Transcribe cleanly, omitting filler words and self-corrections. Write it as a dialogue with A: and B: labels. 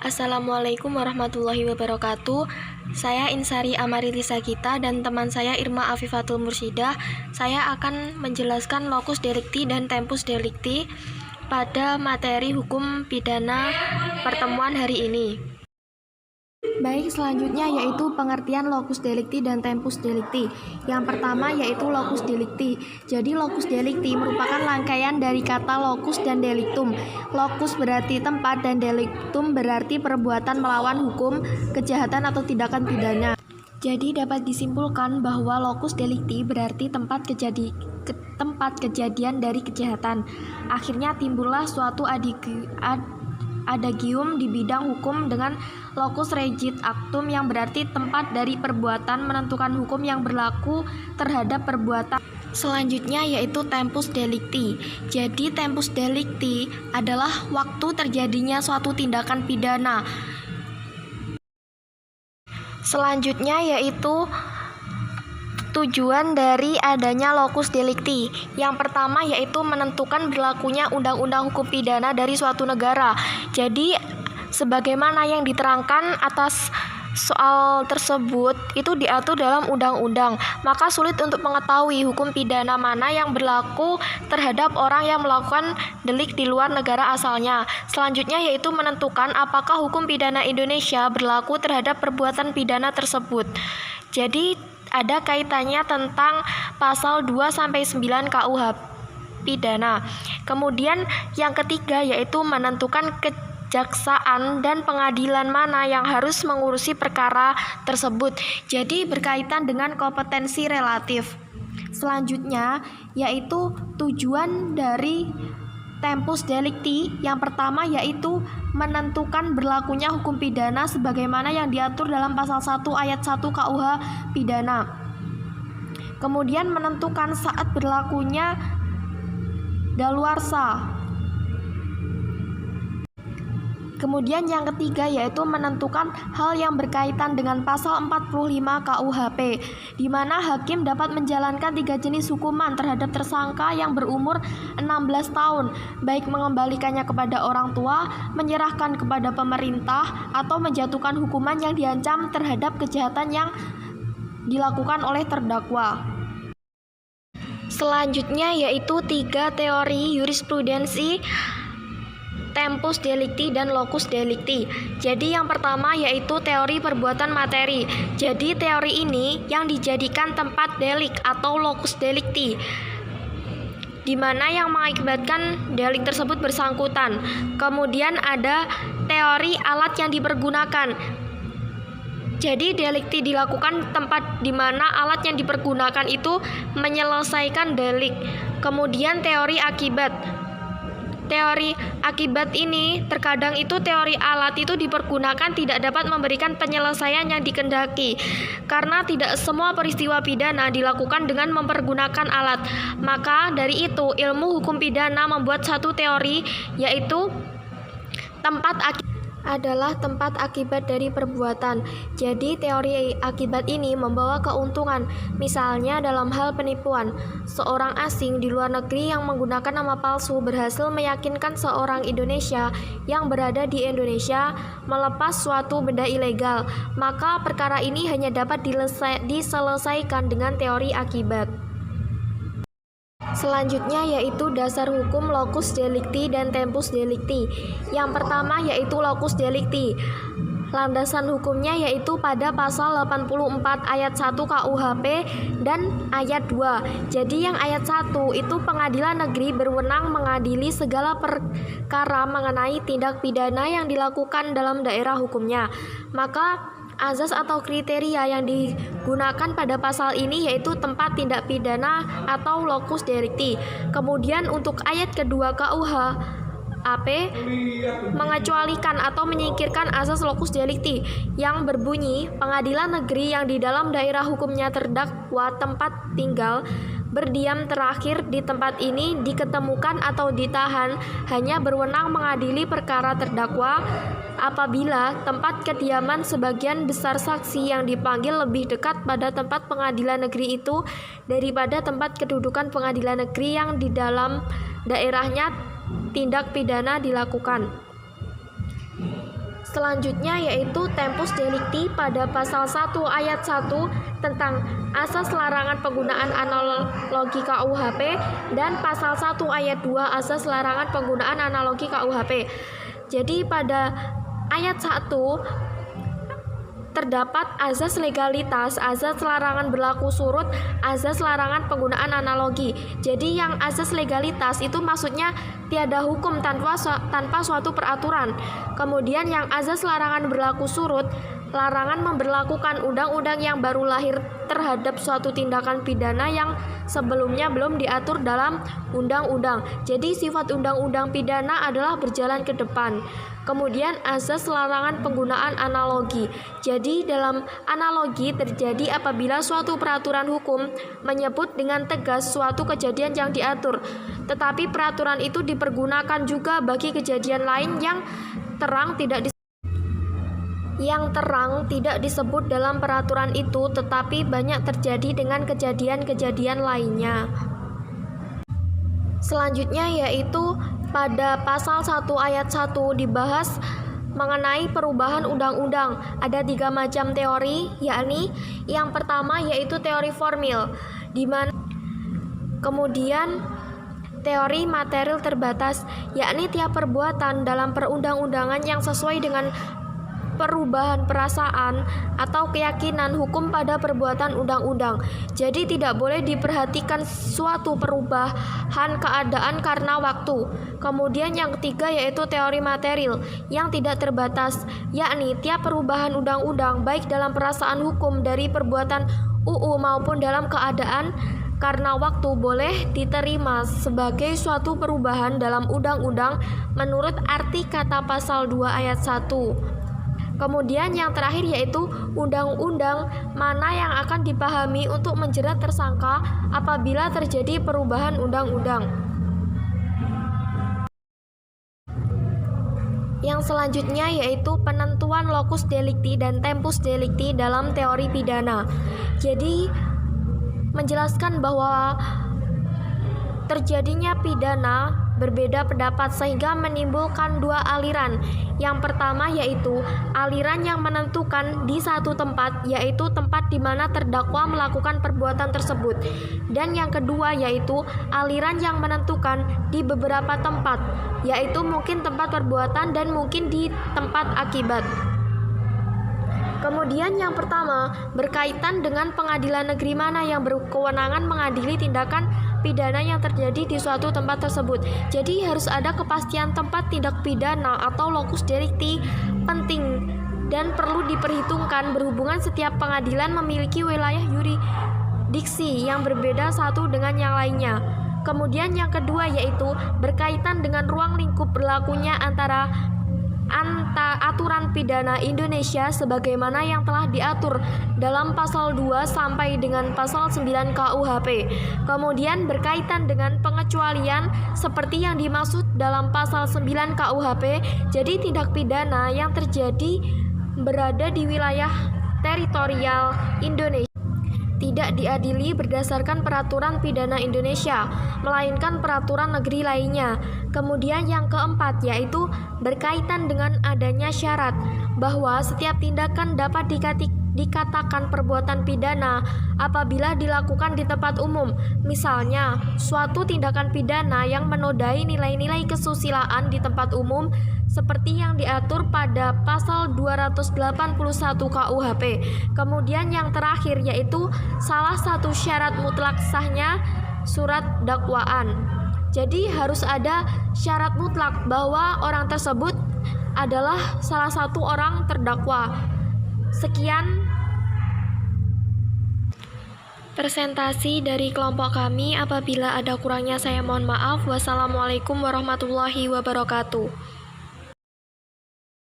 A: Assalamualaikum warahmatullahi wabarakatuh. Saya Insari Amarilisa Gita dan teman saya Irma Afifatul Mursidah. Saya akan menjelaskan locus delicti dan tempus delicti pada materi hukum pidana pertemuan hari ini. Baik, selanjutnya yaitu pengertian locus delicti dan tempus delicti. Yang pertama yaitu locus delicti. Jadi locus delicti merupakan rangkaian dari kata locus dan delictum. Locus berarti tempat dan delictum berarti perbuatan melawan hukum, kejahatan atau tindakan pidana. Jadi dapat disimpulkan bahwa locus delicti berarti tempat kejadian dari kejahatan. Akhirnya timbullah suatu adagium di bidang hukum dengan locus regit actum yang berarti tempat dari perbuatan menentukan hukum yang berlaku terhadap perbuatan. Selanjutnya yaitu tempus delicti. Jadi tempus delicti adalah waktu terjadinya suatu tindakan pidana. Selanjutnya yaitu tujuan dari adanya locus delicti. Yang pertama yaitu menentukan berlakunya undang-undang hukum pidana dari suatu negara. Jadi sebagaimana yang diterangkan atas soal tersebut itu diatur dalam undang-undang, maka sulit untuk mengetahui hukum pidana mana yang berlaku terhadap orang yang melakukan delik di luar negara asalnya. Selanjutnya yaitu menentukan apakah hukum pidana Indonesia berlaku terhadap perbuatan pidana tersebut. Jadi ada kaitannya tentang pasal 2-9 KUH pidana. Kemudian yang ketiga yaitu menentukan kejaksaan dan pengadilan mana yang harus mengurusi perkara tersebut. Jadi berkaitan dengan kompetensi relatif. Selanjutnya yaitu tujuan dari tempus delicti. Yang pertama yaitu menentukan berlakunya hukum pidana sebagaimana yang diatur dalam pasal 1 ayat 1 KUH pidana. Kemudian menentukan saat berlakunya daluarsa. Kemudian yang ketiga yaitu menentukan hal yang berkaitan dengan pasal 45 KUHP, di mana hakim dapat menjalankan 3 jenis hukuman terhadap tersangka yang berumur 16 tahun, baik mengembalikannya kepada orang tua, menyerahkan kepada pemerintah, atau menjatuhkan hukuman yang diancam terhadap kejahatan yang dilakukan oleh terdakwa. Selanjutnya yaitu 3 teori jurisprudensi tempus delicti dan locus delicti. Jadi yang pertama yaitu teori perbuatan materi. Jadi teori ini yang dijadikan tempat delik atau locus delicti, di mana yang mengakibatkan delik tersebut bersangkutan. Kemudian ada teori alat yang dipergunakan. Jadi delikti dilakukan tempat di mana alat yang dipergunakan itu menyelesaikan delik. Kemudian teori akibat. Teori akibat ini terkadang itu teori alat itu dipergunakan tidak dapat memberikan penyelesaian yang dikehendaki karena tidak semua peristiwa pidana dilakukan dengan mempergunakan alat. Maka dari itu ilmu hukum pidana membuat satu teori yaitu adalah tempat akibat dari perbuatan. Jadi teori akibat ini membawa keuntungan. Misalnya dalam hal penipuan, seorang asing di luar negeri yang menggunakan nama palsu berhasil meyakinkan seorang Indonesia yang berada di Indonesia melepas suatu benda ilegal. Maka perkara ini hanya dapat diselesaikan dengan teori akibat. Selanjutnya yaitu dasar hukum locus delicti dan tempus delicti. Yang pertama yaitu locus delicti. Landasan hukumnya yaitu pada pasal 84 ayat 1 KUHP dan ayat 2. Jadi yang ayat 1 itu pengadilan negeri berwenang mengadili segala perkara mengenai tindak pidana yang dilakukan dalam daerah hukumnya. Maka azas atau kriteria yang digunakan pada pasal ini yaitu tempat tindak pidana atau locus delicti. Kemudian untuk ayat kedua KUHP mengecualikan atau menyingkirkan azas locus delicti yang berbunyi pengadilan negeri yang di dalam daerah hukumnya terdakwa tempat tinggal berdiam terakhir di tempat ini diketemukan atau ditahan hanya berwenang mengadili perkara terdakwa apabila tempat kediaman sebagian besar saksi yang dipanggil lebih dekat pada tempat pengadilan negeri itu daripada tempat kedudukan pengadilan negeri yang di dalam daerahnya tindak pidana dilakukan. Selanjutnya yaitu tempus delicti pada pasal 1 ayat 1 tentang asas larangan penggunaan analogi KUHP dan pasal 1 ayat 2 asas larangan penggunaan analogi KUHP. Jadi pada ayat 1 terdapat azas legalitas, azas larangan berlaku surut, azas larangan penggunaan analogi. Jadi yang azas legalitas itu maksudnya tiada hukum tanpa suatu peraturan. Kemudian yang azas larangan berlaku surut, larangan memberlakukan undang-undang yang baru lahir terhadap suatu tindakan pidana yang sebelumnya belum diatur dalam undang-undang. Jadi sifat undang-undang pidana adalah berjalan ke depan. Kemudian azas larangan penggunaan analogi. Jadi dalam analogi terjadi apabila suatu peraturan hukum menyebut dengan tegas suatu kejadian yang diatur, tetapi peraturan itu dipergunakan juga bagi kejadian lain yang terang tidak disebut dalam peraturan itu, tetapi banyak terjadi dengan kejadian-kejadian lainnya. Selanjutnya yaitu pada pasal 1 ayat 1 dibahas mengenai perubahan undang-undang. Ada 3 macam teori, yakni yang pertama yaitu teori formil, di mana kemudian teori material terbatas, yakni tiap perbuatan dalam perundang-undangan yang sesuai dengan perubahan perasaan atau keyakinan hukum pada perbuatan undang-undang. Jadi tidak boleh diperhatikan suatu perubahan keadaan karena waktu. Kemudian yang ketiga yaitu teori material yang tidak terbatas, yakni tiap perubahan undang-undang baik dalam perasaan hukum dari perbuatan UU maupun dalam keadaan karena waktu boleh diterima sebagai suatu perubahan dalam undang-undang menurut arti kata pasal 2 ayat 1. Kemudian yang terakhir yaitu undang-undang mana yang akan dipahami untuk menjerat tersangka apabila terjadi perubahan undang-undang. Yang selanjutnya yaitu penentuan locus delicti dan tempus delicti dalam teori pidana. Jadi menjelaskan bahwa terjadinya pidana berbeda pendapat sehingga menimbulkan 2 aliran. Yang pertama yaitu aliran yang menentukan di satu tempat, yaitu tempat di mana terdakwa melakukan perbuatan tersebut. Dan yang kedua yaitu aliran yang menentukan di beberapa tempat, yaitu mungkin tempat perbuatan dan mungkin di tempat akibat. Kemudian yang pertama berkaitan dengan pengadilan negeri mana yang berkewenangan mengadili tindakan pidana yang terjadi di suatu tempat tersebut. Jadi harus ada kepastian tempat tindak pidana atau locus delicti penting dan perlu diperhitungkan berhubungan setiap pengadilan memiliki wilayah yurisdiksi yang berbeda satu dengan yang lainnya. Kemudian yang kedua yaitu berkaitan dengan ruang lingkup berlakunya antara aturan pidana Indonesia sebagaimana yang telah diatur dalam pasal 2 sampai dengan pasal 9 KUHP. Kemudian berkaitan dengan pengecualian seperti yang dimaksud dalam pasal 9 KUHP. Jadi tindak pidana yang terjadi berada di wilayah teritorial Indonesia tidak diadili berdasarkan peraturan pidana Indonesia, melainkan peraturan negeri lainnya. Kemudian yang keempat yaitu berkaitan dengan adanya syarat bahwa setiap tindakan dapat dikatakan perbuatan pidana apabila dilakukan di tempat umum. Misalnya, suatu tindakan pidana yang menodai nilai-nilai kesusilaan di tempat umum seperti yang diatur pada pasal 281 KUHP. Kemudian yang terakhir yaitu salah satu syarat mutlak sahnya surat dakwaan. Jadi harus ada syarat mutlak bahwa orang tersebut adalah salah satu orang terdakwa. Sekian presentasi dari kelompok kami. Apabila ada kurangnya saya mohon maaf. Wassalamualaikum warahmatullahi wabarakatuh.